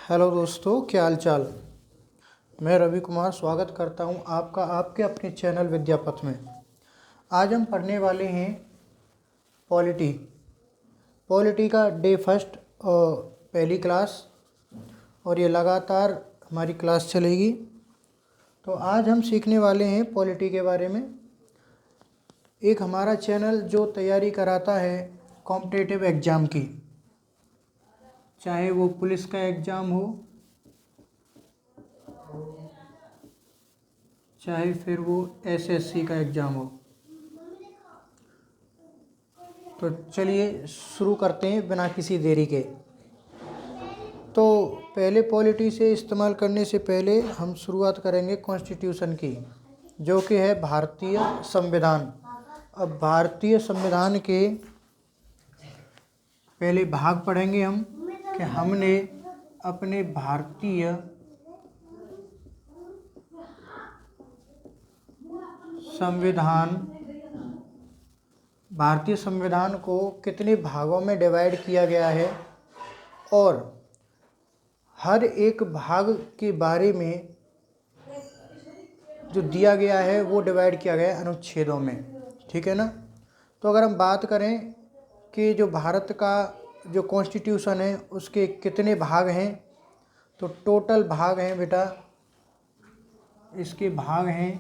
Hello दोस्तों, क्या हाल चाल। मैं रवि कुमार स्वागत करता हूं आपका आपके अपने चैनल विद्यापथ में। आज हम पढ़ने वाले हैं पॉलिटी पॉलिटी का डे फर्स्ट और पहली क्लास, और ये लगातार हमारी क्लास चलेगी। तो आज हम सीखने वाले हैं पॉलिटी के बारे में। एक हमारा चैनल जो तैयारी कराता है कॉम्पिटिटिव एग्ज़ाम की, चाहे वो पुलिस का एग्ज़ाम हो, चाहे फिर वो एसएससी का एग्ज़ाम हो। तो चलिए शुरू करते हैं बिना किसी देरी के। तो पहले पॉलिटी से इस्तेमाल करने से पहले हम शुरुआत करेंगे कॉन्स्टिट्यूशन की, जो कि है भारतीय संविधान। अब भारतीय संविधान के पहले भाग पढ़ेंगे हम कि हमने अपने भारतीय संविधान को कितने भागों में डिवाइड किया गया है, और हर एक भाग के बारे में जो दिया गया है वो डिवाइड किया गया है अनुच्छेदों में। ठीक है ना। तो अगर हम बात करें कि जो भारत का जो कॉन्स्टिट्यूशन है उसके कितने भाग हैं, तो टोटल भाग हैं बेटा, इसके भाग हैं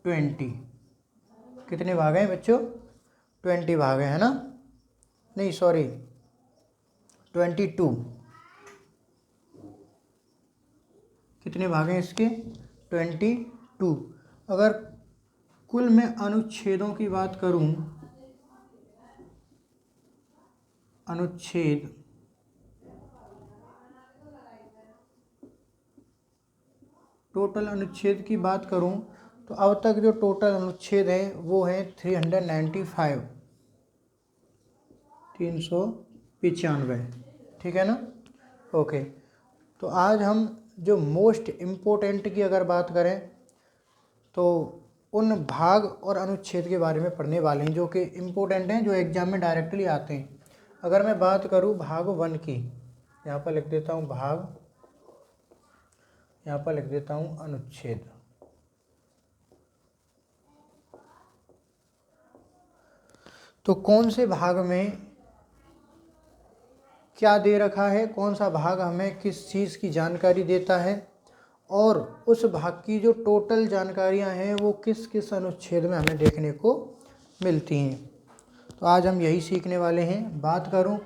20। कितने भाग हैं बच्चों? 20 भाग हैं, है ना। नहीं सॉरी, 22। कितने भाग हैं इसके? 22। अगर कुल मैं अनुच्छेदों की बात करूं, अनुच्छेद टोटल अनुच्छेद की बात करूं, तो अब तक जो टोटल अनुच्छेद हैं वो हैं 395, 395। ठीक है ना। ओके। तो आज हम जो मोस्ट इम्पोर्टेंट की अगर बात करें तो उन भाग और अनुच्छेद के बारे में पढ़ने वाले हैं जो कि इम्पोर्टेंट हैं, जो एग्जाम में डायरेक्टली आते हैं। अगर मैं बात करूं भाग 1 की, यहाँ पर लिख देता हूं भाग, यहाँ पर लिख देता हूं अनुच्छेद। तो कौन से भाग में क्या दे रखा है, कौन सा भाग हमें किस चीज़ की जानकारी देता है, और उस भाग की जो टोटल जानकारियां हैं वो किस किस अनुच्छेद में हमें देखने को मिलती हैं। तो आज हम यही सीखने वाले हैं। बात करूं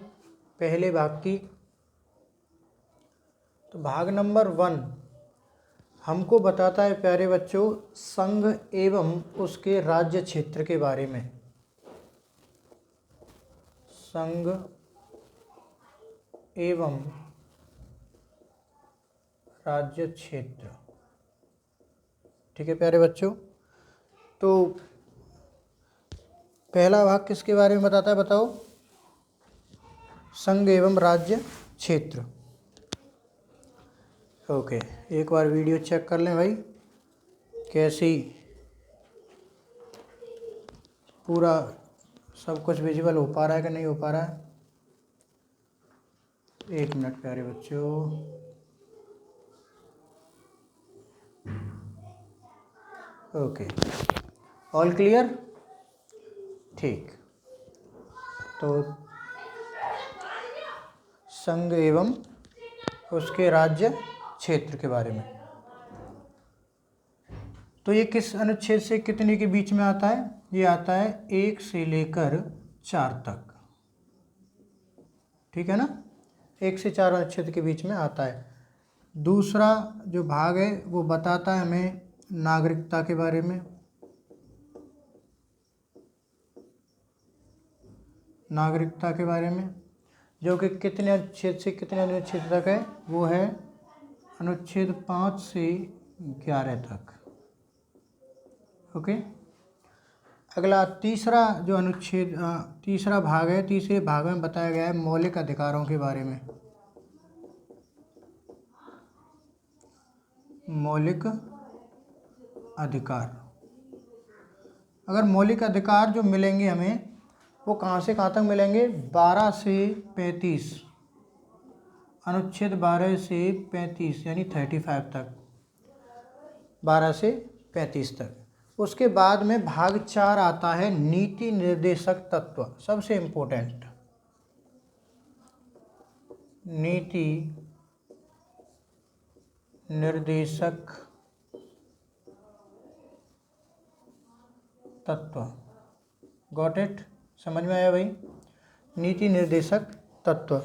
पहले भाग की, तो भाग नंबर 1 हमको बताता है प्यारे बच्चों संघ एवं उसके राज्य क्षेत्र के बारे में। संघ एवं राज्य क्षेत्र। ठीक है प्यारे बच्चों। तो पहला भाग किसके बारे में बताता है, बताओ? संघ एवं राज्य क्षेत्र। ओके, एक बार वीडियो चेक कर लें भाई, कैसी पूरा सब कुछ विजिबल हो पा रहा है कि नहीं हो पा रहा है। एक मिनट प्यारे बच्चों। Okay, all clear? ठीक। तो संघ एवं उसके राज्य क्षेत्र के बारे में, तो ये किस अनुच्छेद से कितने के बीच में आता है? ये आता है 1 से लेकर 4 तक। ठीक है ना, 1 से 4 अनुच्छेद के बीच में आता है। दूसरा जो भाग है वो बताता है हमें नागरिकता के बारे में। नागरिकता के बारे में जो कि कितने अनुच्छेद से कितने अनुच्छेद तक है, वो है अनुच्छेद 5 से 11 तक। ओके। अगला तीसरा जो अनुच्छेद तीसरा भाग है, तीसरे भाग में बताया गया है मौलिक अधिकारों के बारे में। मौलिक अधिकार। अगर मौलिक अधिकार जो मिलेंगे हमें, वो कहाँ से कहाँ तक मिलेंगे? 12 से 35। अनुच्छेद 12 से 35 यानी 35 तक, 12 से 35 तक। उसके बाद में भाग 4 आता है नीति निर्देशक तत्व, सबसे इम्पोर्टेंट नीति निर्देशक तत्व। Got it? समझ में आया भाई? नीति निर्देशक तत्व।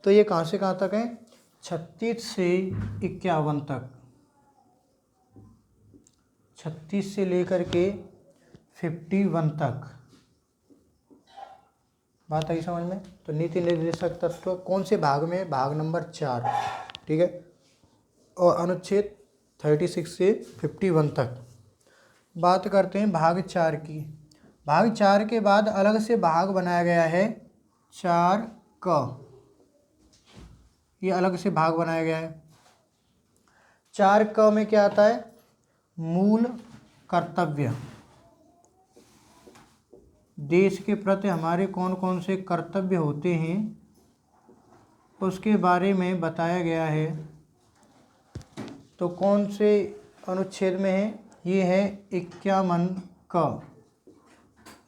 तो ये कहाँ से कहाँ तक है? 36 से 51 तक, 36 से लेकर के 51 तक। बात आई समझ में? तो नीति निर्देशक तत्व कौन से भाग में? भाग नंबर 4, ठीक है। और अनुच्छेद 36 से 51 तक। बात करते हैं भाग 4 की। भाग 4 के बाद अलग से भाग बनाया गया है 4 क। ये अलग से भाग बनाया गया है। 4 क में क्या आता है? मूल कर्तव्य। देश के प्रति हमारे कौन कौन से कर्तव्य होते हैं उसके बारे में बताया गया है। तो कौन से अनुच्छेद में है? ये है 51 का,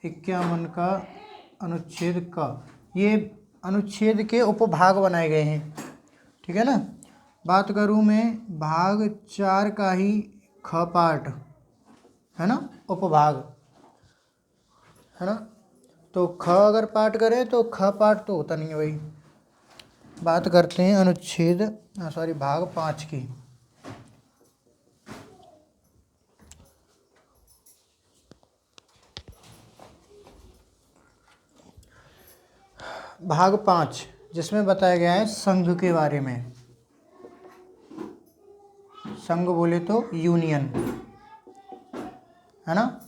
51 का अनुच्छेद का। ये अनुच्छेद के उपभाग बनाए गए हैं, ठीक है ना। बात करूँ मैं भाग 4 का ही ख पार्ट, है ना, उपभाग, है ना। तो ख अगर पाठ करें तो ख पाठ तो होता नहीं है भाई। बात करते हैं अनुच्छेद भाग 5 की। भाग 5 जिसमें बताया गया है संघ के बारे में। संघ बोले तो यूनियन, है ना।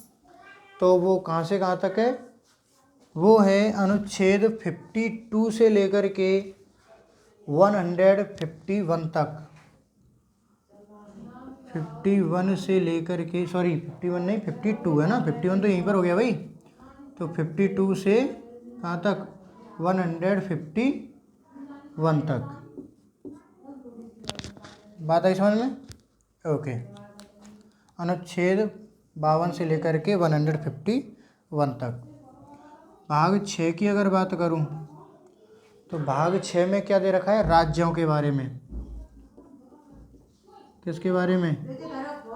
तो वो कहाँ से कहाँ तक है? वो है अनुच्छेद 52 से लेकर के 151 तक। 51 से लेकर के 51 नहीं 52 है ना, 51 तो यहीं पर हो गया भाई। तो 52 से कहाँ तक? 151 तक। बात आई समझ में? ओके। अनुच्छेद 52 से लेकर के 151 तक। भाग 6 की अगर बात करूं तो भाग 6 में क्या दे रखा है? राज्यों के बारे में। किसके बारे में?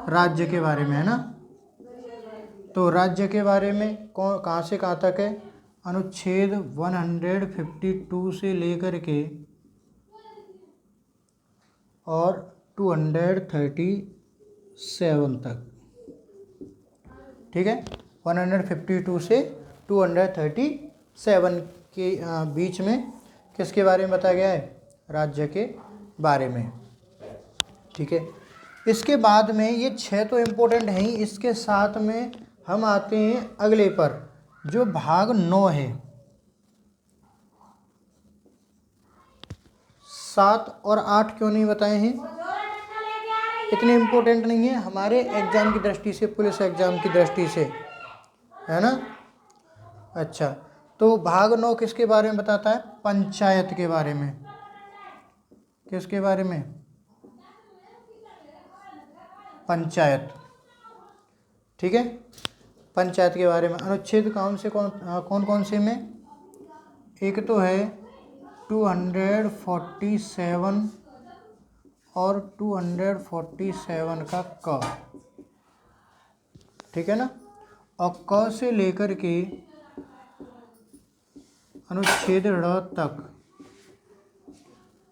राज्य के बारे में, है ना। तो राज्य के बारे में कहाँ से कहाँ तक है? अनुच्छेद 152 से लेकर के और 237 तक, ठीक है। 152 से 237 के बीच में किसके बारे में बताया गया है? राज्य के बारे में, ठीक है। इसके बाद में ये 6 तो इम्पोर्टेंट हैं ही, इसके साथ में हम आते हैं अगले पर जो भाग 9 है। 7 और 8 क्यों नहीं बताए हैं? इतने इम्पोर्टेंट नहीं है हमारे एग्जाम की दृष्टि से, पुलिस एग्जाम की दृष्टि से, है ना। अच्छा, तो भाग 9 किसके बारे में बताता है? पंचायत के बारे में। किसके बारे में? पंचायत, ठीक है। पंचायत के बारे में अनुच्छेद कौन कौन से में? एक तो है 247 और 247 का क, ठीक है ना। और क से लेकर के अनुच्छेद ड़ तक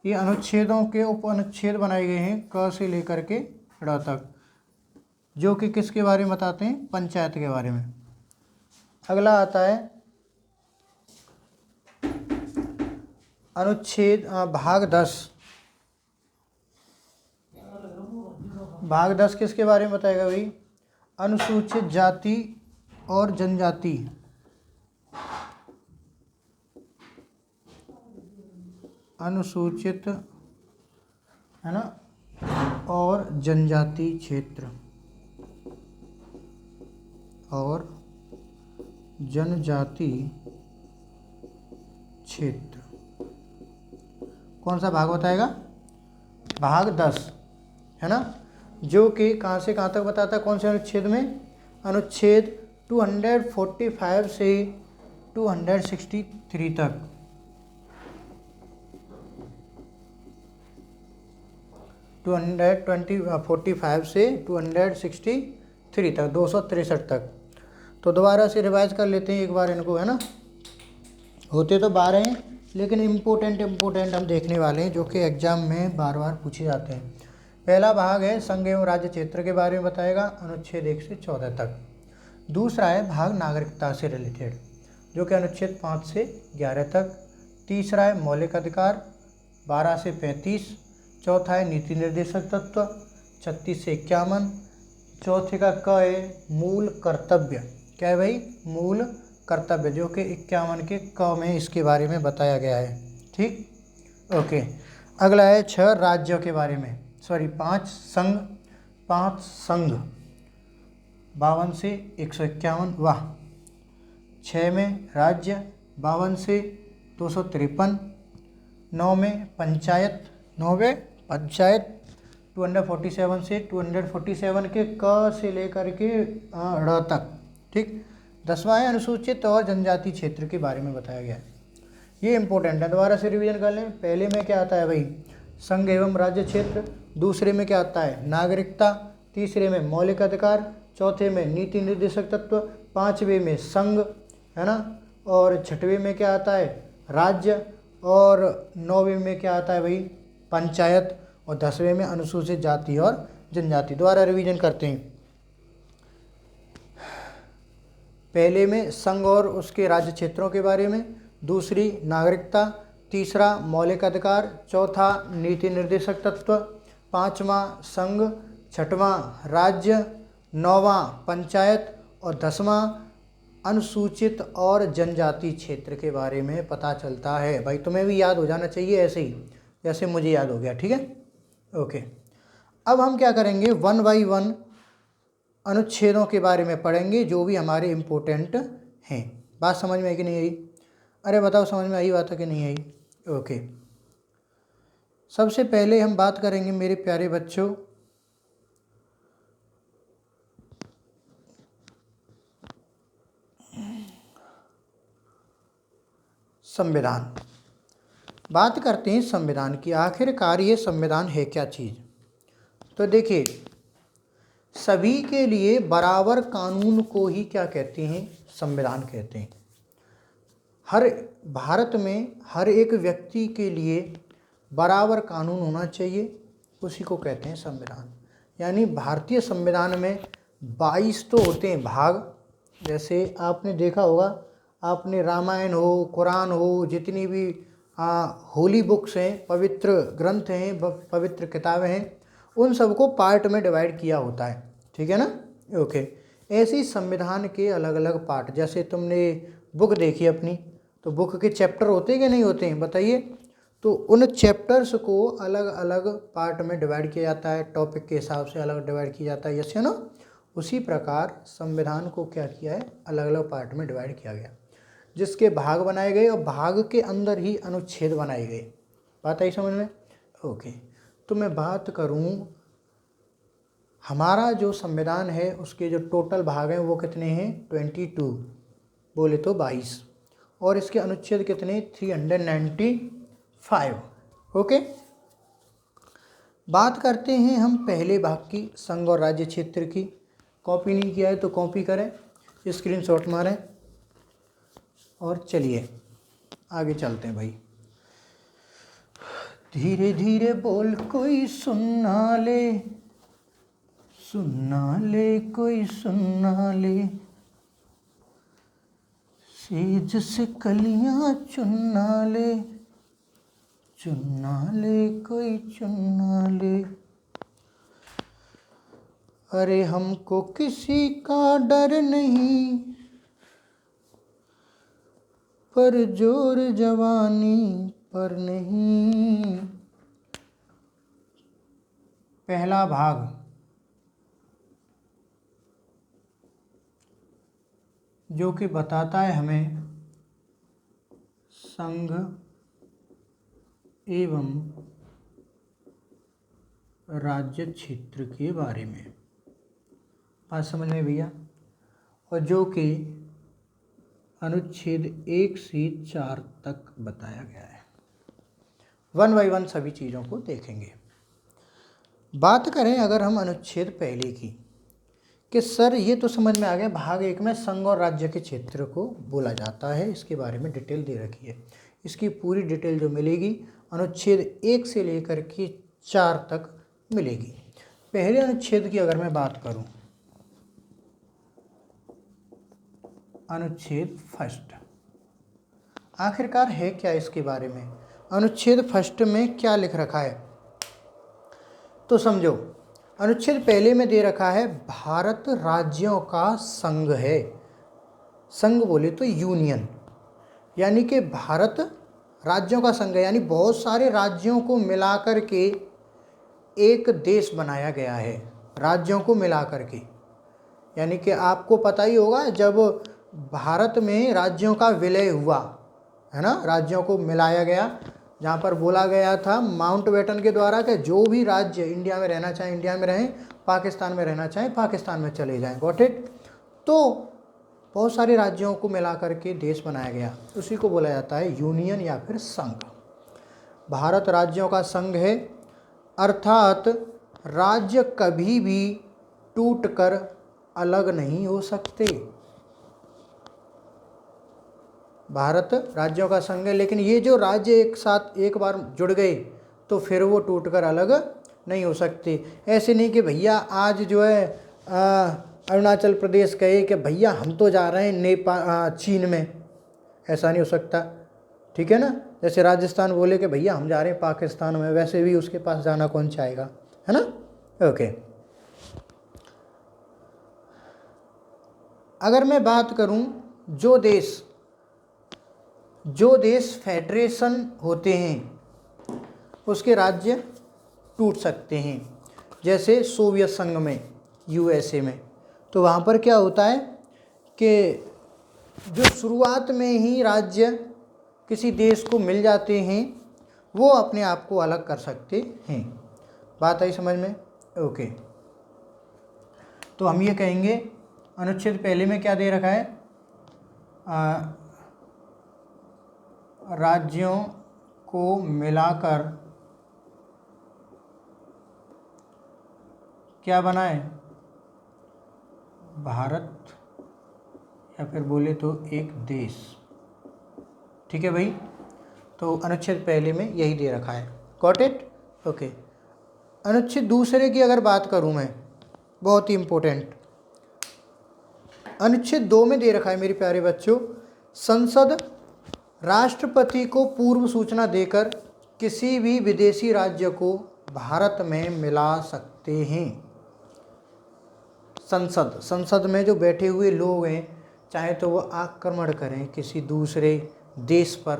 ये अनुच्छेदों के उप अनुच्छेद बनाए गए हैं क से लेकर के ड़ तक, जो कि किसके बारे में बताते हैं? पंचायत के बारे में। अगला आता है अनुच्छेद भाग 10। भाग 10 किसके बारे में बताएगा भाई? अनुसूचित जाति और जनजाति, अनुसूचित, है ना, और जनजाति क्षेत्र और जनजाति क्षेत्र। कौन सा भाग बताएगा? भाग 10, है ना, जो कि कहाँ से कहाँ तक बताता है, कौन से अनुच्छेद में? अनुच्छेद 245 से 263 तक। 245 से 263 तक, 263 तक। तो दोबारा से रिवाइज कर लेते हैं एक बार इनको, है ना। होते तो 12 हैं, लेकिन इम्पोर्टेंट हम देखने वाले हैं जो कि एग्जाम में बार बार पूछे जाते हैं। पहला भाग है संघ एवं राज्य क्षेत्र के बारे में बताएगा, अनुच्छेद 1 से 14 तक। दूसरा है भाग नागरिकता से रिलेटेड, जो कि अनुच्छेद 5 से 11 तक। तीसरा है मौलिक अधिकार, 12 से 35। चौथा है नीति निर्देशक तत्व, 36 से 51। चौथे का क है मूल कर्तव्य। क्या है भाई? मूल कर्तव्य, जो कि 51 के क में इसके बारे में बताया गया है। ठीक, ओके। अगला है 6 राज्यों के बारे में, सॉरी 5 संघ, 5 संघ, 52 से 151। वाह। 6 में राज्य, 52 से 253। 9 में पंचायत, 9 में पंचायत 247 से 247 के क से लेकर के ड़ तक। ठीक। 10वां है अनुसूचित और जनजाति क्षेत्र के बारे में बताया गया है। ये इंपॉर्टेंट है, दोबारा से रिवीजन कर लें। पहले में क्या आता है भाई? संघ एवं राज्य क्षेत्र। दूसरे में क्या आता है? नागरिकता। तीसरे में मौलिक अधिकार। चौथे में नीति निर्देशक तत्व। पाँचवें में संघ, है ना। और छठवें में क्या आता है? राज्य। और 9वें में क्या आता है भाई? पंचायत। और 10वें में अनुसूचित जाति और जनजाति। दोबारा रिवीजन करते हैं। पहले में संघ और उसके राज्य क्षेत्रों के बारे में, दूसरी नागरिकता, तीसरा मौलिक अधिकार, चौथा नीति निर्देशक तत्व, पाँचवां संघ, छठवां राज्य, 9वां पंचायत और 10वां अनुसूचित और जनजाति क्षेत्र के बारे में पता चलता है। भाई तुम्हें भी याद हो जाना चाहिए ऐसे ही जैसे मुझे याद हो गया। ठीक है, ओके। अब हम क्या करेंगे? 1 बाई 1 अनुच्छेदों के बारे में पढ़ेंगे जो भी हमारे इम्पोर्टेंट हैं। बात समझ में आई कि नहीं आई? अरे बताओ, समझ में आई बात है कि नहीं आई? ओके। सबसे पहले हम बात करेंगे मेरे प्यारे बच्चों संविधान। बात करते हैं संविधान की। आखिरकार ये संविधान है क्या चीज़? तो देखिए, सभी के लिए बराबर कानून को ही क्या कहते हैं? संविधान कहते हैं। हर भारत में हर एक व्यक्ति के लिए बराबर कानून होना चाहिए, उसी को कहते हैं संविधान। यानी भारतीय संविधान में 22 तो होते हैं भाग। जैसे आपने देखा होगा, आपने रामायण हो, कुरान हो, जितनी भी होली बुक्स हैं, पवित्र ग्रंथ हैं, पवित्र किताबें हैं, उन सबको पार्ट में डिवाइड किया होता है। ठीक है ना, ओके। ऐसे ही संविधान के अलग अलग पार्ट, जैसे तुमने बुक देखी अपनी, तो बुक के चैप्टर होते हैं कि नहीं होते हैं? बताइए। तो उन चैप्टर्स को अलग अलग पार्ट में डिवाइड किया जाता है, टॉपिक के हिसाब से अलग डिवाइड किया जाता है, यस या नो। उसी प्रकार संविधान को क्या किया है? अलग अलग पार्ट में डिवाइड किया गया, जिसके भाग बनाए गए और भाग के अंदर ही अनुच्छेद बनाए गए। बात आई समझ में? ओके। तो मैं बात करूं, हमारा जो संविधान है उसके जो टोटल भाग हैं वो कितने हैं? 22, बोले तो 22। और इसके अनुच्छेद कितने? 395। ओके। बात करते हैं हम पहले भाग की, संघ और राज्य क्षेत्र की। कॉपी नहीं किया है तो कॉपी करें, स्क्रीनशॉट मारें और चलिए आगे चलते हैं भाई। धीरे धीरे बोल कोई सुनना ले, सुनना ले कोई सुनना ले, सेज से कलियां चुनना ले, चुनना ले कोई चुनना ले। अरे हमको किसी का डर नहीं, पर जोर जवानी पर नहीं। पहला भाग, जो कि बताता है हमें संघ एवं राज्य क्षेत्र के बारे में। बात समझ में भैया? और जो कि अनुच्छेद 1 से 4 तक बताया गया है। वन बाई वन सभी चीज़ों को देखेंगे। बात करें अगर हम अनुच्छेद पहले की, कि सर ये तो समझ में आ गया, भाग 1 में संघ और राज्य के क्षेत्र को बोला जाता है, इसके बारे में डिटेल दे रखी है। इसकी पूरी डिटेल जो मिलेगी अनुच्छेद 1 से लेकर के 4 तक मिलेगी। पहले अनुच्छेद की अगर मैं बात करूं, अनुच्छेद फर्स्ट आखिरकार है क्या इसके बारे में, अनुच्छेद फर्स्ट में क्या लिख रखा है, तो समझो। अनुच्छेद पहले में दे रखा है भारत राज्यों का संघ है। संघ बोले तो यूनियन, यानी कि भारत राज्यों का संघ है, यानी बहुत सारे राज्यों को मिलाकर के एक देश बनाया गया है। राज्यों को मिलाकर के, यानी कि आपको पता ही होगा जब भारत में राज्यों का विलय हुआ है ना, राज्यों को मिलाया गया, जहाँ पर बोला गया था माउंटबेटन के द्वारा कि जो भी राज्य इंडिया में रहना चाहें इंडिया में रहें, पाकिस्तान में रहना चाहें पाकिस्तान में चले जाएं। Got it? तो बहुत सारे राज्यों को मिला करके देश बनाया गया, उसी को बोला जाता है यूनियन या फिर संघ। भारत राज्यों का संघ है, अर्थात राज्य कभी भी टूटकर अलग नहीं हो सकते। भारत राज्यों का संघ है, लेकिन ये जो राज्य एक साथ एक बार जुड़ गए तो फिर वो टूटकर अलग नहीं हो सकते। ऐसे नहीं कि भैया आज जो है अरुणाचल प्रदेश कहे कि भैया हम तो जा रहे हैं चीन में, ऐसा नहीं हो सकता। ठीक है ना? जैसे राजस्थान बोले कि भैया हम जा रहे हैं पाकिस्तान में, वैसे भी उसके पास जाना कौन चाहेगा, है ना? ओके। अगर मैं बात करूं, जो देश फेडरेशन होते हैं उसके राज्य टूट सकते हैं। जैसे सोवियत संघ में, यूएसए में, तो वहाँ पर क्या होता है कि जो शुरुआत में ही राज्य किसी देश को मिल जाते हैं वो अपने आप को अलग कर सकते हैं। बात आई समझ में? ओके। तो हम ये कहेंगे अनुच्छेद पहले में क्या दे रखा है, राज्यों को मिलाकर क्या बनाए, भारत या फिर बोले तो एक देश। ठीक है भाई? तो अनुच्छेद पहले में यही दे रखा है। Got it? ओके। अनुच्छेद दूसरे की अगर बात करूं मैं, बहुत ही इम्पोर्टेंट, अनुच्छेद 2 में दे रखा है मेरे प्यारे बच्चों, संसद राष्ट्रपति को पूर्व सूचना देकर किसी भी विदेशी राज्य को भारत में मिला सकते हैं। संसद में जो बैठे हुए लोग हैं, चाहे तो वो आक्रमण करें किसी दूसरे देश पर,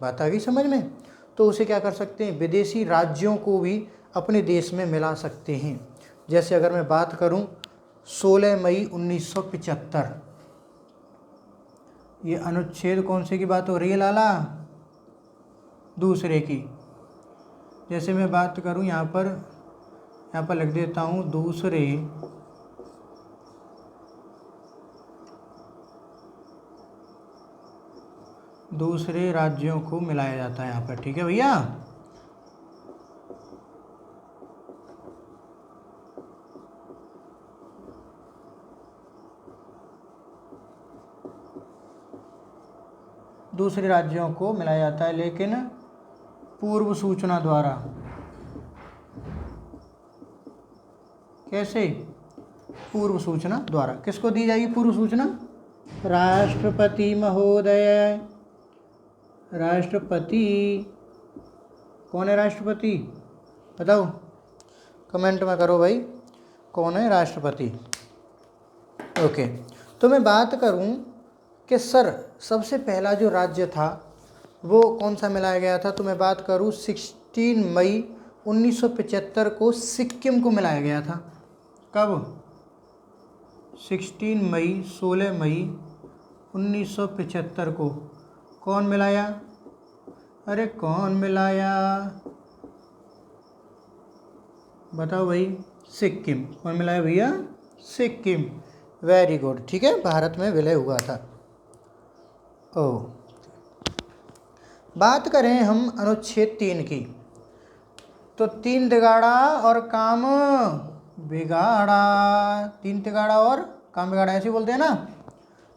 बात आ गई समझ में, तो उसे क्या कर सकते हैं, विदेशी राज्यों को भी अपने देश में मिला सकते हैं। जैसे अगर मैं बात करूं 16 मई 1975, ये अनुच्छेद कौन से की बात हो रही है लाला? दूसरे की। जैसे मैं बात करूं यहाँ पर लिख देता हूँ, दूसरे राज्यों को मिलाया जाता है यहाँ पर। ठीक है भैया? दूसरे राज्यों को मिलाया जाता है, लेकिन पूर्व सूचना द्वारा। कैसे? पूर्व सूचना द्वारा। किसको दी जाएगी पूर्व सूचना? राष्ट्रपति महोदय। राष्ट्रपति कौन है? राष्ट्रपति बताओ, कमेंट में करो भाई, कौन है राष्ट्रपति? ओके। तो मैं बात करूं कि सर सबसे पहला जो राज्य था वो कौन सा मिलाया गया था, तो मैं बात करूं 16 मई 1975 को सिक्किम को मिलाया गया था। कब? 16 मई 1975 को कौन मिलाया? अरे कौन मिलाया, बताओ भाई। सिक्किम। कौन मिलाया भैया, सिक्किम। वेरी गुड, ठीक है, भारत में विलय हुआ था। ओ, बात करें हम अनुच्छेद 3 की, तो 3 तिगाड़ा और काम बिगाड़ा, 3 तिगाड़ा और काम बिगाड़ा ऐसे बोलते हैं ना।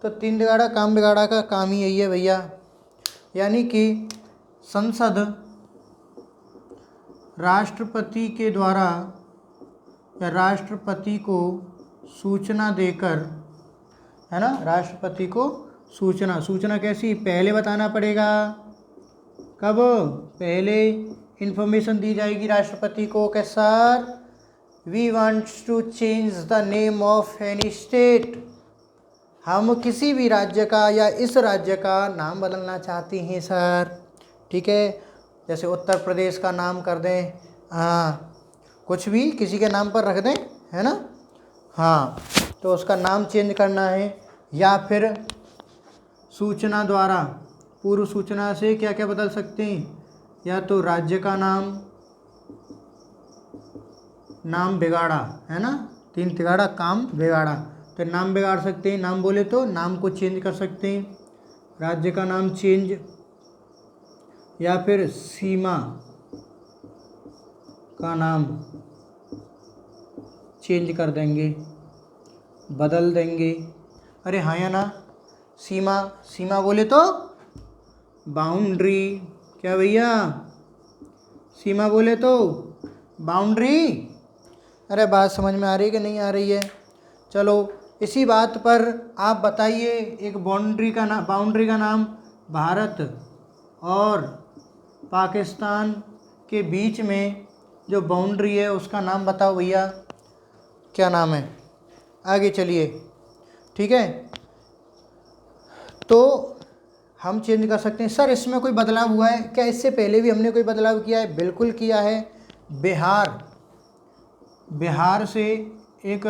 तो 3 तिगाड़ा काम बिगाड़ा का काम ही यही है भैया, यानी कि संसद राष्ट्रपति के द्वारा या राष्ट्रपति को सूचना देकर, है ना, राष्ट्रपति को सूचना कैसी, पहले बताना पड़ेगा। कब, पहले इन्फॉर्मेशन दी जाएगी राष्ट्रपति को कि sir we wants to change the name of any state, हम किसी भी राज्य का या इस राज्य का नाम बदलना चाहते हैं सर, ठीक है। जैसे उत्तर प्रदेश का नाम कर दें, हाँ, कुछ भी किसी के नाम पर रख दें, है ना, हाँ, तो उसका नाम चेंज करना है। या फिर सूचना द्वारा, पूर्व सूचना से क्या क्या बदल सकते हैं, या तो राज्य का नाम बिगाड़ा, है ना, 3 तिगाड़ा काम बिगाड़ा, तो नाम बिगाड़ सकते हैं, नाम बोले तो नाम को चेंज कर सकते हैं, राज्य का नाम चेंज, या फिर सीमा का नाम चेंज कर देंगे, बदल देंगे। अरे हाँ या ना, सीमा बोले तो बाउंड्री, क्या भैया, सीमा बोले तो बाउंड्री। अरे बात समझ में आ रही है कि नहीं आ रही है। चलो इसी बात पर आप बताइए, एक बाउंड्री का नाम भारत और पाकिस्तान के बीच में जो बाउंड्री है उसका नाम बताओ भैया, क्या नाम है। आगे चलिए, ठीक है, तो हम चेंज कर सकते हैं। सर इसमें कोई बदलाव हुआ है क्या, इससे पहले भी हमने कोई बदलाव किया है, बिल्कुल किया है। बिहार से एक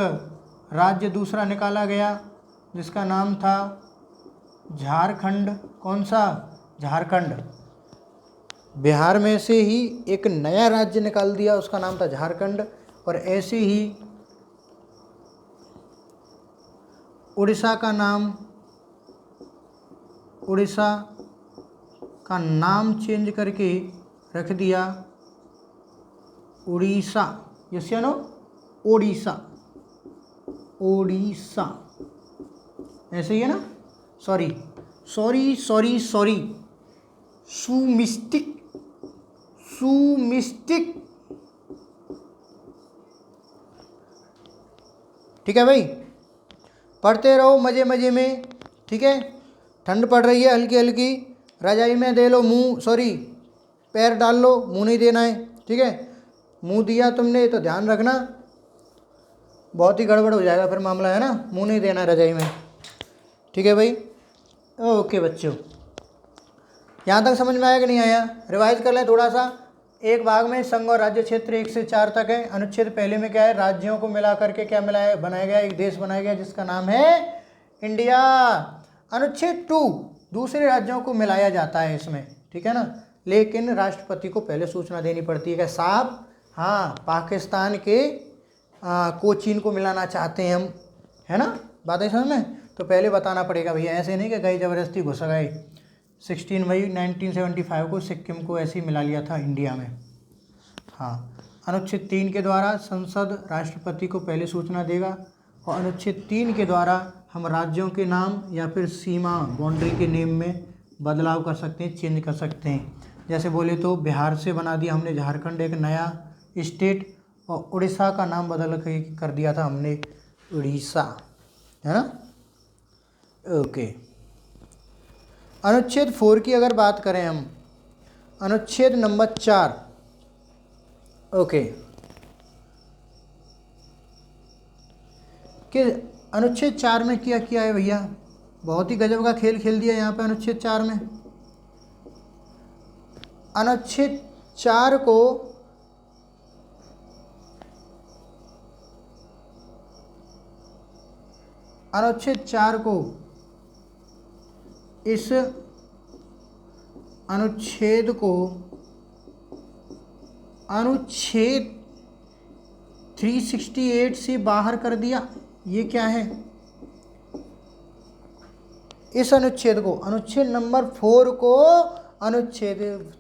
राज्य दूसरा निकाला गया जिसका नाम था झारखंड। कौन सा, झारखंड। बिहार में से ही एक नया राज्य निकाल दिया, उसका नाम था झारखंड। और ऐसे ही उड़ीसा का नाम चेंज करके रख दिया उड़ीसा, यस या नो, ओडिशा, ऐसे ही है ना, सॉरी, सुमिस्टिक, ठीक है भाई, पढ़ते रहो मज़े मज़े में, ठीक है। ठंड पड़ रही है हल्की हल्की, रजाई में दे लो पैर डाल लो, मुंह नहीं देना है, ठीक है। मुंह दिया तुमने तो ध्यान रखना, बहुत ही गड़बड़ हो जाएगा फिर मामला, है ना, मुंह नहीं देना रजाई में, ठीक है भाई। ओके बच्चों, यहाँ तक समझ में आया कि नहीं आया, रिवाइज कर लें थोड़ा सा। एक भाग में संघ और राज्य क्षेत्र 1 से 4 तक है। अनुच्छेद पहले में क्या है, राज्यों को मिला करके क्या बनाया गया, एक देश बनाया गया जिसका नाम है इंडिया। अनुच्छेद 2 दूसरे राज्यों को मिलाया जाता है इसमें, ठीक है ना, लेकिन राष्ट्रपति को पहले सूचना देनी पड़ती है कि साहब हाँ पाकिस्तान के कोचीन को मिलाना चाहते हैं हम, है ना, बात है समझ में, तो पहले बताना पड़ेगा भैया, ऐसे नहीं कि गए ज़बरदस्ती घुस गए। 16 मई 1975 को सिक्किम को ऐसे ही मिला लिया था इंडिया में। हाँ, अनुच्छेद 3 के द्वारा संसद राष्ट्रपति को पहले सूचना देगा, और अनुच्छेद 3 के द्वारा हम राज्यों के नाम या फिर सीमा बाउंड्री के नेम में बदलाव कर सकते हैं, चेंज कर सकते हैं। जैसे बोले तो बिहार से बना दिया हमने झारखंड एक नया स्टेट, और उड़ीसा का नाम बदल के कर दिया था हमने उड़ीसा, है ना। ओके, अनुच्छेद 4 की अगर बात करें हम, अनुच्छेद नंबर 4, ओके, कि अनुच्छेद 4 में क्या किया है भैया, बहुत ही गजब का खेल खेल दिया यहाँ पे अनुच्छेद 4 में। अनुच्छेद 4 को इस अनुच्छेद को अनुच्छेद 368 से बाहर कर दिया। ये क्या है? इस अनुच्छेद को, अनुच्छेद नंबर 4 को अनुच्छेद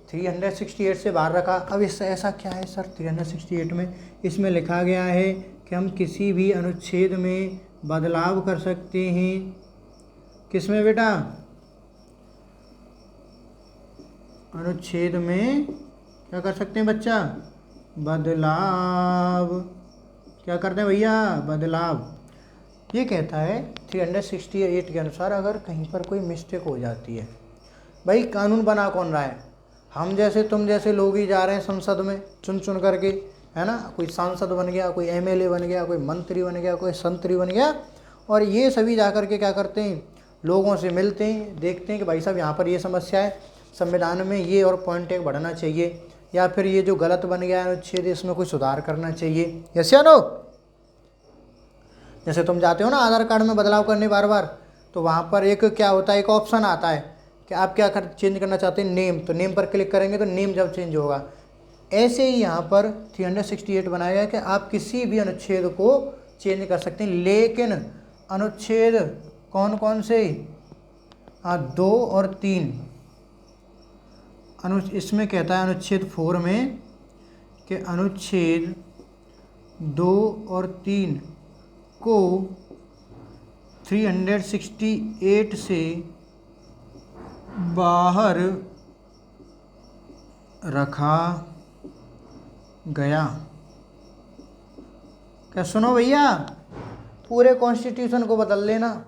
368 से बाहर रखा। अब इस ऐसा क्या है सर 368 में? इसमें लिखा गया है कि हम किसी भी अनुच्छेद में बदलाव कर सकते हैं। किसमें बेटा? अनुच्छेद में क्या कर सकते हैं बच्चा? बदलाव। क्या करते हैं भैया? बदलाव। ये कहता है 368 के अनुसार अगर कहीं पर कोई मिस्टेक हो जाती है, भाई कानून बना कौन रहा है? हम जैसे तुम जैसे लोग ही जा रहे हैं संसद में चुन चुन करके, है ना। कोई सांसद बन गया, कोई एमएलए बन गया, कोई मंत्री बन गया, कोई संतरी बन गया, और ये सभी जा कर के क्या करते हैं? लोगों से मिलते हैं, देखते हैं कि भाई साहब यहाँ पर ये समस्या है, संविधान में ये और पॉइंट एक बढ़ना चाहिए, या फिर ये जो गलत बन गया है अनुच्छेद इसमें कोई सुधार करना चाहिए। यस या नो? जैसे तुम जाते हो ना आधार कार्ड में बदलाव करने बार बार, तो वहाँ पर एक क्या होता है, एक ऑप्शन आता है कि आप क्या चेंज करना चाहते हैं, नेम। तो नेम पर क्लिक करेंगे तो नेम जब चेंज होगा। ऐसे ही यहाँ पर 368 बनाया गया कि आप किसी भी अनुच्छेद को चेंज कर सकते हैं, लेकिन अनुच्छेद कौन कौन से? 2 और 3। इसमें कहता है अनुच्छेद 4 में कि अनुच्छेद 2 और 3 को 368 से बाहर रखा गया। क्या सुनो भैया, पूरे कॉन्स्टिट्यूशन को बदल लेना,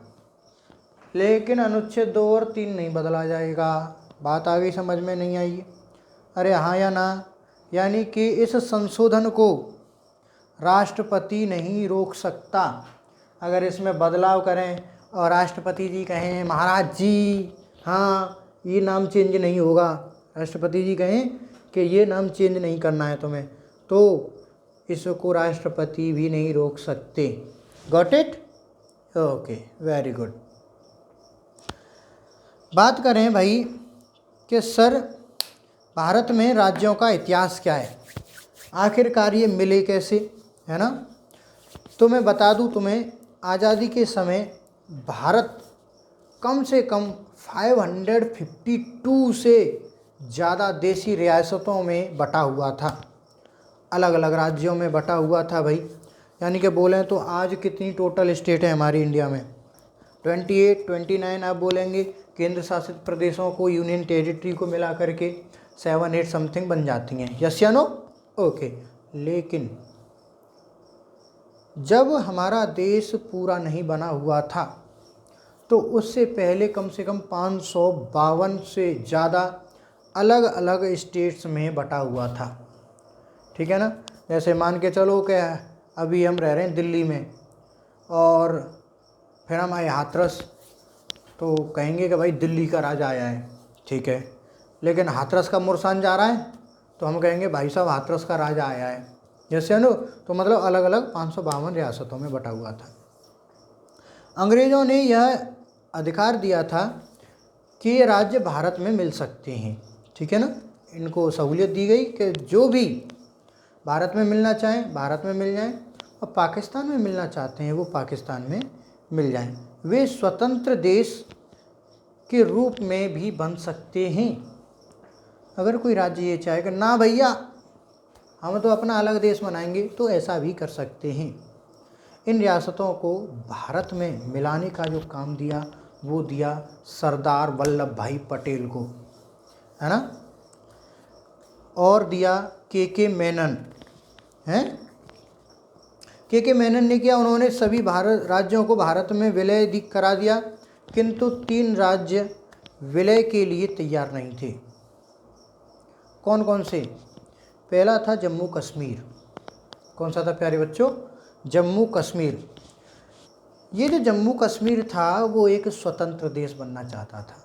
लेकिन अनुच्छेद 2 और 3 नहीं बदला जाएगा। बात आ गई समझ में? नहीं आई? अरे हाँ या ना? यानी कि इस संशोधन को राष्ट्रपति नहीं रोक सकता। अगर इसमें बदलाव करें और राष्ट्रपति जी कहें महाराज जी हाँ ये नाम चेंज नहीं होगा, राष्ट्रपति जी कहें कि ये नाम चेंज नहीं करना है तुम्हें, तो इसको राष्ट्रपति भी नहीं रोक सकते। Got it? Okay, very good. बात करें भाई कि सर भारत में राज्यों का इतिहास क्या है, आखिरकार ये मिले कैसे, है ना। तो मैं बता दूं तुम्हें, आज़ादी के समय भारत कम से कम 552 से ज़्यादा देशी रियासतों में बटा हुआ था, अलग अलग राज्यों में बटा हुआ था भाई। यानी कि बोलें तो आज कितनी टोटल स्टेट है हमारी इंडिया में? 28, 29 आप बोलेंगे। केंद्र शासित प्रदेशों को, यूनियन टेरिटरी को मिला करके 7-8 समथिंग बन जाती हैं। यस या नो? ओके। लेकिन जब हमारा देश पूरा नहीं बना हुआ था तो उससे पहले कम से कम 552 से ज़्यादा अलग अलग स्टेट्स में बटा हुआ था, ठीक है ना। जैसे मान के चलो कि अभी हम रह रहे हैं दिल्ली में और फिर हम आए हाथरस, तो कहेंगे कि भाई दिल्ली का राजा आया है, ठीक है। लेकिन हाथरस का मुरसान जा रहा है तो हम कहेंगे भाई साहब हाथरस का राजा आया है। जैसे नो, तो मतलब अलग अलग 552 रियासतों में बटा हुआ था। अंग्रेज़ों ने यह अधिकार दिया था कि ये राज्य भारत में मिल सकते हैं, ठीक है ना। इनको सहूलियत दी गई कि जो भी भारत में मिलना चाहें भारत में मिल जाएं, और पाकिस्तान में मिलना चाहते हैं वो पाकिस्तान में मिल जाएं। वे स्वतंत्र देश के रूप में भी बन सकते हैं। अगर कोई राज्य ये चाहे कि ना भैया हम तो अपना अलग देश बनाएंगे, तो ऐसा भी कर सकते हैं। इन रियासतों को भारत में मिलाने का जो काम दिया वो दिया सरदार वल्लभ भाई पटेल को, है ना, और दिया के मेनन, हैं। के मेनन ने किया, उन्होंने सभी भारत राज्यों को भारत में विलय करा दिया, किंतु 3 राज्य विलय के लिए तैयार नहीं थे। कौन कौन से? पहला था जम्मू कश्मीर। कौन सा था प्यारे बच्चों? जम्मू कश्मीर। ये जो जम्मू कश्मीर था वो एक स्वतंत्र देश बनना चाहता था।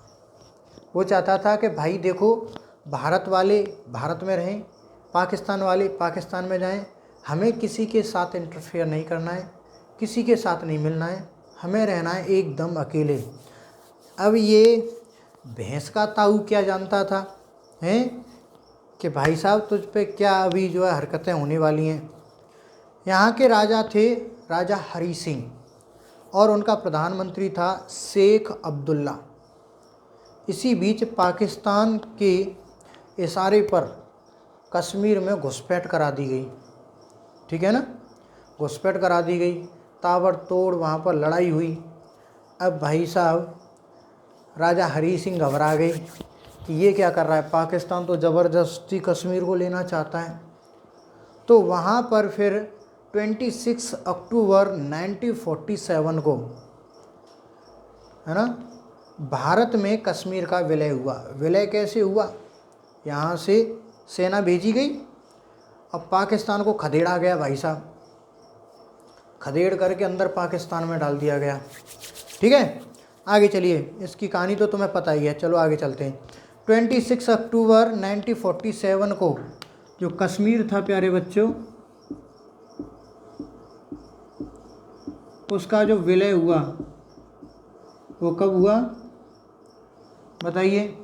वो चाहता था कि भाई देखो, भारत वाले भारत में रहें, पाकिस्तान वाले पाकिस्तान में जाएं, हमें किसी के साथ इंटरफेयर नहीं करना है, किसी के साथ नहीं मिलना है, हमें रहना है एकदम अकेले। अब ये भैंस का ताऊ क्या जानता था हैं कि भाई साहब तुझ पे क्या अभी जो है हरकतें होने वाली हैं। यहाँ के राजा थे राजा हरी सिंह और उनका प्रधानमंत्री था शेख अब्दुल्ला। इसी बीच पाकिस्तान के इशारे पर कश्मीर में घुसपैठ करा दी गई, ठीक है ना, घुसपैठ करा दी गई, ताबड़तोड़ वहाँ पर लड़ाई हुई। अब भाई साहब राजा हरी सिंह घबरा गए कि ये क्या कर रहा है, पाकिस्तान तो ज़बरदस्ती कश्मीर को लेना चाहता है। तो वहाँ पर फिर 26 अक्टूबर 1947 को, है ना, भारत में कश्मीर का विलय हुआ। विलय कैसे हुआ, यहाँ से सेना भेजी गई, अब पाकिस्तान को खदेड़ा गया भाई साहब, खदेड़ करके अंदर पाकिस्तान में डाल दिया गया। ठीक है, आगे चलिए, इसकी कहानी तो तुम्हें पता ही है, चलो आगे चलते हैं। 26 अक्टूबर 1947 को जो कश्मीर था प्यारे बच्चों, उसका जो विलय हुआ वो कब हुआ बताइए?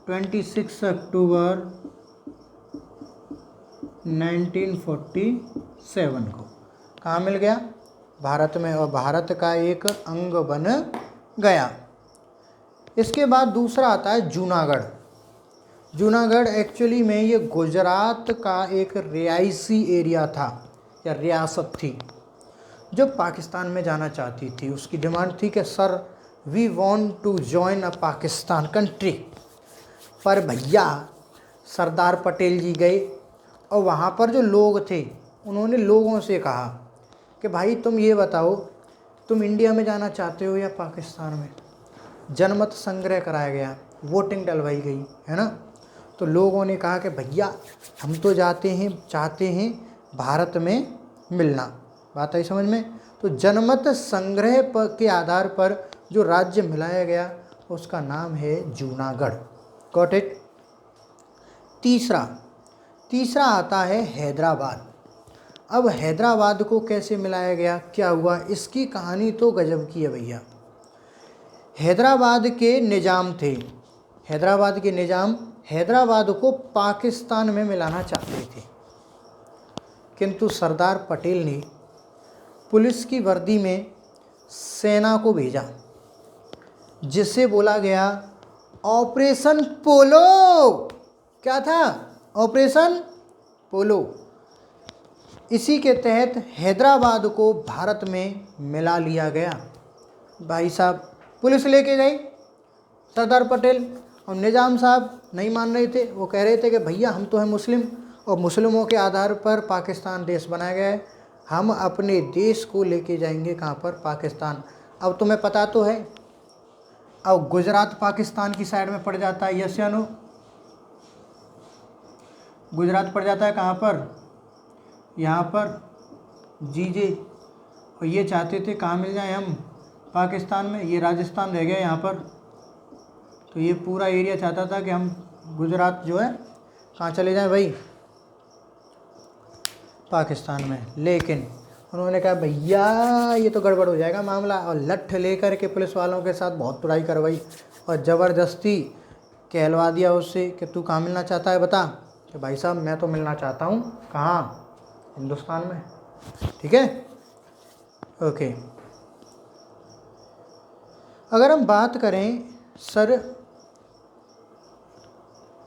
26 अक्टूबर 1947 को। कहाँ मिल गया? भारत में, और भारत का एक अंग बन गया। इसके बाद दूसरा आता है जूनागढ़। जूनागढ़ एक्चुअली में ये गुजरात का एक रियासी एरिया था या रियासत थी जो पाकिस्तान में जाना चाहती थी। उसकी डिमांड थी कि sir we want to join a Pakistan country. पर भैया सरदार पटेल जी गए और वहाँ पर जो लोग थे उन्होंने लोगों से कहा कि भाई तुम ये बताओ, तुम इंडिया में जाना चाहते हो या पाकिस्तान में? जनमत संग्रह कराया गया, वोटिंग डलवाई गई, है ना। तो लोगों ने कहा कि भैया हम तो चाहते हैं भारत में मिलना। बात आई समझ में? तो जनमत संग्रह के आधार पर जो राज्य मिलाया गया उसका नाम है जूनागढ़। Got it? तीसरा आता है हैदराबाद। अब हैदराबाद को कैसे मिलाया गया, क्या हुआ, इसकी कहानी तो गजब की है भैया। हैदराबाद के निज़ाम थे, हैदराबाद के निज़ाम हैदराबाद को पाकिस्तान में मिलाना चाहते थे, किंतु सरदार पटेल ने पुलिस की वर्दी में सेना को भेजा जिसे बोला गया ऑपरेशन पोलो। क्या था? ऑपरेशन पोलो। इसी के तहत हैदराबाद को भारत में मिला लिया गया। भाई साहब पुलिस लेके गई सरदार पटेल, और निज़ाम साहब नहीं मान रहे थे। वो कह रहे थे कि भैया हम तो हैं मुस्लिम और मुस्लिमों के आधार पर पाकिस्तान देश बनाया गया है, हम अपने देश को लेके जाएंगे कहाँ पर? पाकिस्तान। अब तुम्हें पता तो है, अब गुजरात पाकिस्तान की साइड में पड़ जाता है, यस या नो? गुजरात पड़ जाता है कहाँ पर? यहाँ पर जी जी। और ये चाहते थे कहाँ मिल जाए हम? पाकिस्तान में। ये राजस्थान रह गया यहाँ पर, तो ये पूरा एरिया चाहता था कि हम गुजरात जो है कहाँ चले जाएं भाई? पाकिस्तान में। लेकिन उन्होंने कहा भैया ये तो गड़बड़ हो जाएगा मामला, और लठ लेकर के पुलिस वालों के साथ बहुत तुड़ाई करवाई और ज़बरदस्ती कहलवा दिया उससे कि तू कहाँ मिलना चाहता है बता। कि भाई साहब मैं तो मिलना चाहता हूँ कहाँ? हिंदुस्तान में। ठीक है, ओके। अगर हम बात करें सर,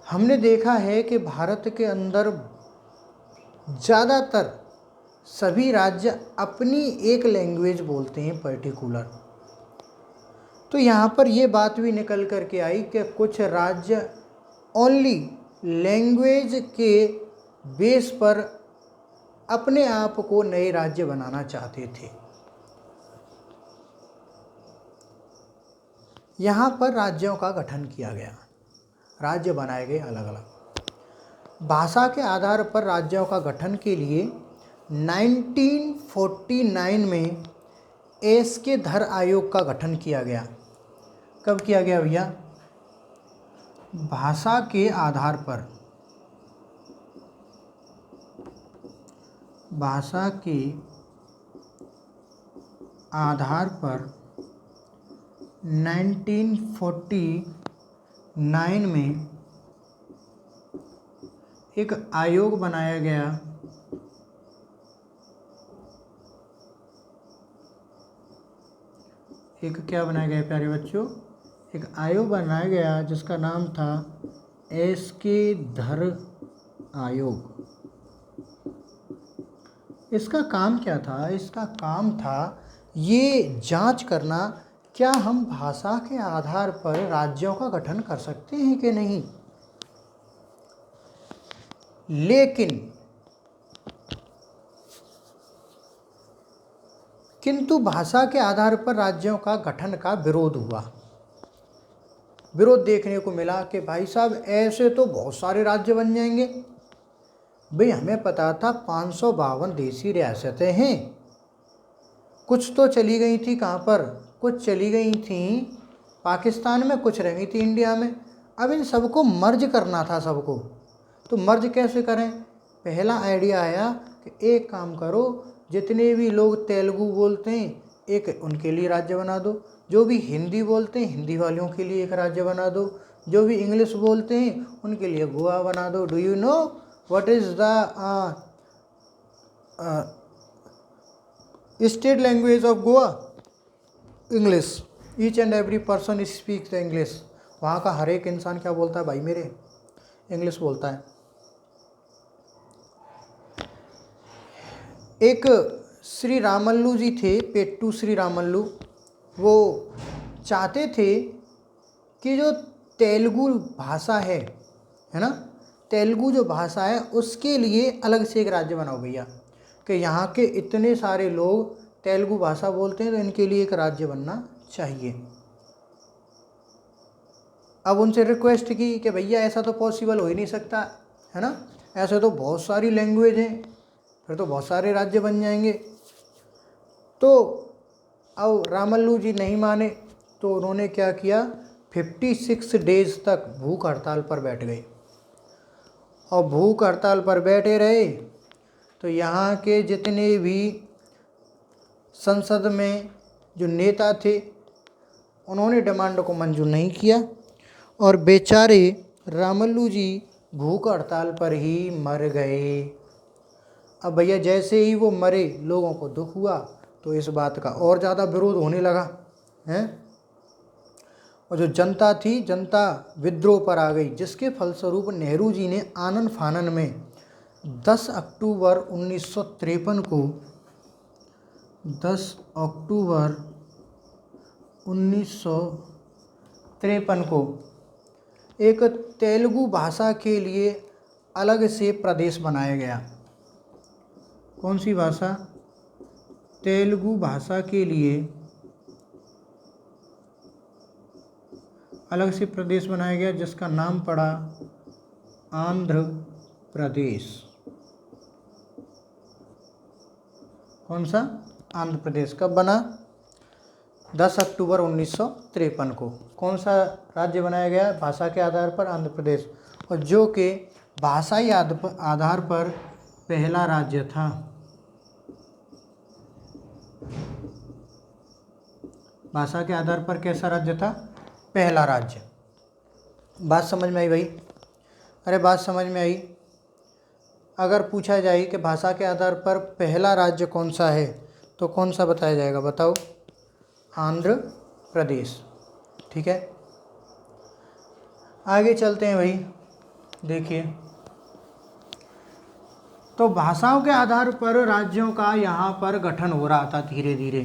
हमने देखा है कि भारत के अंदर ज़्यादातर सभी राज्य अपनी एक लैंग्वेज बोलते हैं पर्टिकुलर। तो यहाँ पर ये बात भी निकल कर के आई कि कुछ राज्य ओनली लैंग्वेज के बेस पर अपने आप को नए राज्य बनाना चाहते थे। यहाँ पर राज्यों का गठन किया गया, राज्य बनाए गए अलग अलग। भाषा के आधार पर राज्यों का गठन के लिए 1949 में एस.के. धर आयोग का गठन किया गया। कब किया गया भैया? भाषा के आधार पर, भाषा के आधार पर 1949 में एक आयोग बनाया गया एक क्या बनाया गया प्यारे बच्चों, एक आयोग बनाया गया जिसका नाम था एस.के. धर आयोग। इसका काम क्या था? इसका काम था ये जांच करना क्या हम भाषा के आधार पर राज्यों का गठन कर सकते हैं कि नहीं। किंतु भाषा के आधार पर राज्यों का गठन का विरोध हुआ। विरोध देखने को मिला कि भाई साहब ऐसे तो बहुत सारे राज्य बन जाएंगे। भाई हमें पता था 552 देशी रियासतें हैं। कुछ तो चली गई थी कहाँ पर, कुछ चली गई थी पाकिस्तान में, कुछ रह गई थी इंडिया में। अब इन सबको मर्ज करना था सबको। तो मर्ज कैसे करें? पहला आइडिया आया कि एक काम करो, जितने भी लोग तेलुगु बोलते हैं एक उनके लिए राज्य बना दो, जो भी हिंदी बोलते हैं हिंदी वालों के लिए एक राज्य बना दो, जो भी इंग्लिश बोलते हैं उनके लिए गोवा बना दो। Do you know what is the state language of Goa? English. Each and every person speak the English. वहाँ का हर एक इंसान क्या बोलता है भाई मेरे? इंग्लिश बोलता है। एक श्री रामल्लू जी थे, पेट्टू श्री रामल्लू, वो चाहते थे कि जो तेलुगु भाषा है ना, तेलुगु जो भाषा है उसके लिए अलग से एक राज्य बनाओ भैया, कि यहाँ के इतने सारे लोग तेलुगु भाषा बोलते हैं तो इनके लिए एक राज्य बनना चाहिए। अब उनसे रिक्वेस्ट की कि भैया ऐसा तो पॉसिबल हो ही नहीं सकता है ना, ऐसे तो बहुत सारी लैंग्वेज हैं, फिर तो बहुत सारे राज्य बन जाएंगे। तो अब रामल्लू जी नहीं माने तो उन्होंने क्या किया, 56 डेज तक भूख हड़ताल पर बैठ गए। और भूख हड़ताल पर बैठे रहे तो यहाँ के जितने भी संसद में जो नेता थे उन्होंने डिमांड को मंजूर नहीं किया और बेचारे रामल्लू जी भूख हड़ताल पर ही मर गए। अब भैया जैसे ही वो मरे लोगों को दुख हुआ तो इस बात का और ज़्यादा विरोध होने लगा हैं, और जो जनता थी जनता विद्रोह पर आ गई, जिसके फलस्वरूप नेहरू जी ने आनन फानन में 10 अक्टूबर 1953 को 10 अक्टूबर 1953 को एक तेलुगु भाषा के लिए अलग से प्रदेश बनाया गया। कौन सी भाषा? तेलुगु भाषा के लिए अलग से प्रदेश बनाया गया जिसका नाम पड़ा आंध्र प्रदेश। कौन सा? आंध्र प्रदेश। कब बना? 10 अक्टूबर 1953 को। कौन सा राज्य बनाया गया भाषा के आधार पर? आंध्र प्रदेश। और जो कि भाषाई आधार पर पहला राज्य था। भाषा के आधार पर कैसा राज्य था? पहला राज्य। बात समझ में आई भाई? अरे बात समझ में आई? अगर पूछा जाए कि भाषा के आधार पर पहला राज्य कौन सा है तो कौन सा बताया जाएगा? बताओ। आंध्र प्रदेश। ठीक है, आगे चलते हैं भाई। देखिए, तो भाषाओं के आधार पर राज्यों का यहाँ पर गठन हो रहा था धीरे धीरे।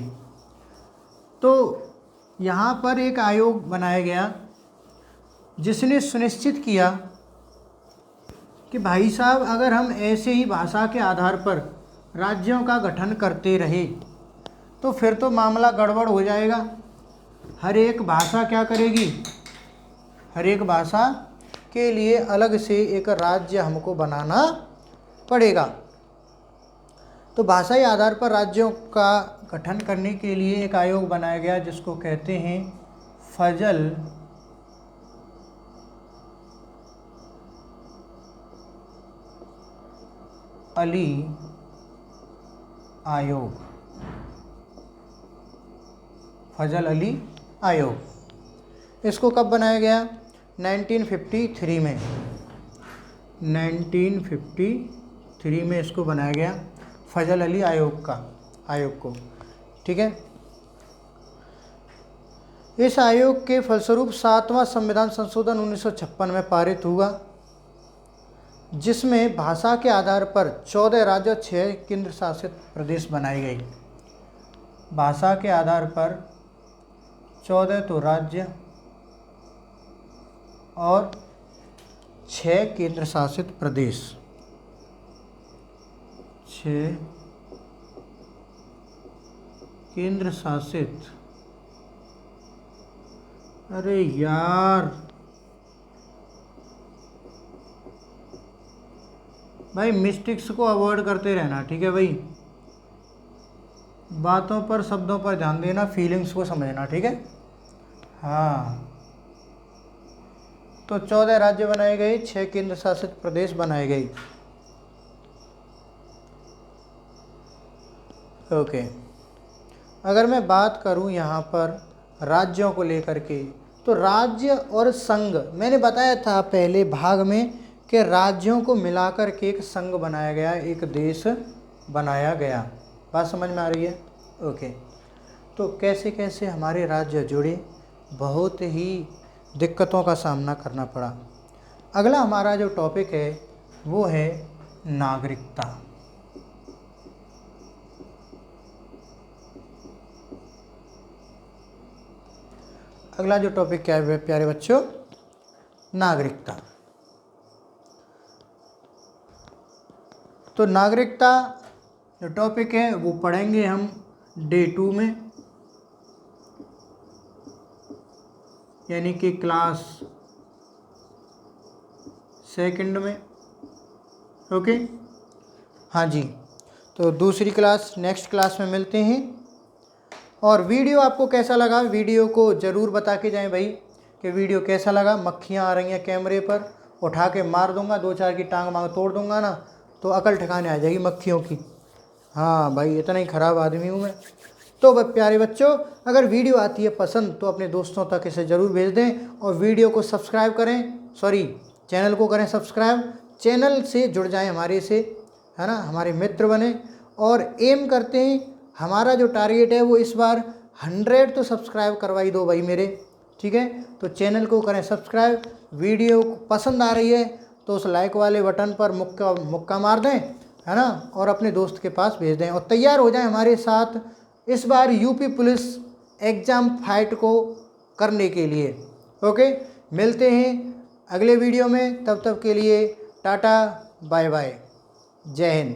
तो यहाँ पर एक आयोग बनाया गया जिसने सुनिश्चित किया कि भाई साहब अगर हम ऐसे ही भाषा के आधार पर राज्यों का गठन करते रहे तो फिर तो मामला गड़बड़ हो जाएगा। हर एक भाषा क्या करेगी? हर एक भाषा के लिए अलग से एक राज्य हमको बनाना पड़ेगा। तो भाषाई आधार पर राज्यों का गठन करने के लिए एक आयोग बनाया गया जिसको कहते हैं फजल अली आयोग। फजल अली आयोग। इसको कब बनाया गया? 1953 में। 1953 में इसको बनाया गया, फजल अली आयोग को। ठीक है। इस आयोग के फलस्वरूप 7वां संविधान संशोधन 1956 में पारित हुआ, जिसमें भाषा के आधार पर 14 राज्य और 6 केंद्र शासित प्रदेश बनाए गए। भाषा के आधार पर 14 तो राज्य और 6 केंद्र शासित प्रदेश। 6 केंद्र शासित, अरे यार भाई मिस्टेक्स को अवॉइड करते रहना, ठीक है भाई। बातों पर शब्दों पर ध्यान देना, फीलिंग्स को समझना, ठीक है। हाँ, तो 14 राज्य बनाए गए, 6 केंद्र शासित प्रदेश बनाए गए। ओके, अगर मैं बात करूं यहाँ पर राज्यों को लेकर के, तो राज्य और संघ, मैंने बताया था पहले भाग में कि राज्यों को मिलाकर के एक संघ बनाया गया, एक देश बनाया गया। बात समझ में आ रही है? ओके, तो कैसे कैसे हमारे राज्य जुड़े, बहुत ही दिक्कतों का सामना करना पड़ा। अगला हमारा जो टॉपिक है वो है नागरिकता। अगला जो टॉपिक क्या है प्यारे बच्चों? नागरिकता। तो नागरिकता जो टॉपिक है वो पढ़ेंगे हम डे 2 में, यानी कि क्लास 2 में। ओके, हाँ जी, तो दूसरी क्लास नेक्स्ट क्लास में मिलते हैं। और वीडियो आपको कैसा लगा, वीडियो को ज़रूर बता के जाएं भाई कि वीडियो कैसा लगा। मक्खियाँ आ रही हैं कैमरे पर, उठा के मार दूंगा, 2-4 की टांग मांग तोड़ दूंगा ना, तो अकल ठिकाने आ जाएगी मक्खियों की। हाँ भाई, इतना ही ख़राब आदमी हूँ मैं। तो प्यारे बच्चों, अगर वीडियो आती है पसंद तो अपने दोस्तों तक इसे ज़रूर भेज दें, और वीडियो को सब्सक्राइब करें, चैनल को करें सब्सक्राइब, चैनल से जुड़ जाएं हमारे से, है ना, हमारे मित्र बने। और एम करते हैं, हमारा जो टारगेट है वो इस बार 100 तो सब्सक्राइब करवाई दो भाई मेरे, ठीक है। तो चैनल को करें सब्सक्राइब, वीडियो पसंद आ रही है तो उस लाइक वाले बटन पर मुक्का मार दें, है ना, और अपने दोस्त के पास भेज दें, और तैयार हो जाएं हमारे साथ इस बार यूपी पुलिस एग्ज़ाम फाइट को करने के लिए। ओके, मिलते हैं अगले वीडियो में, तब तक के लिए टाटा बाय बाय, जय हिंद।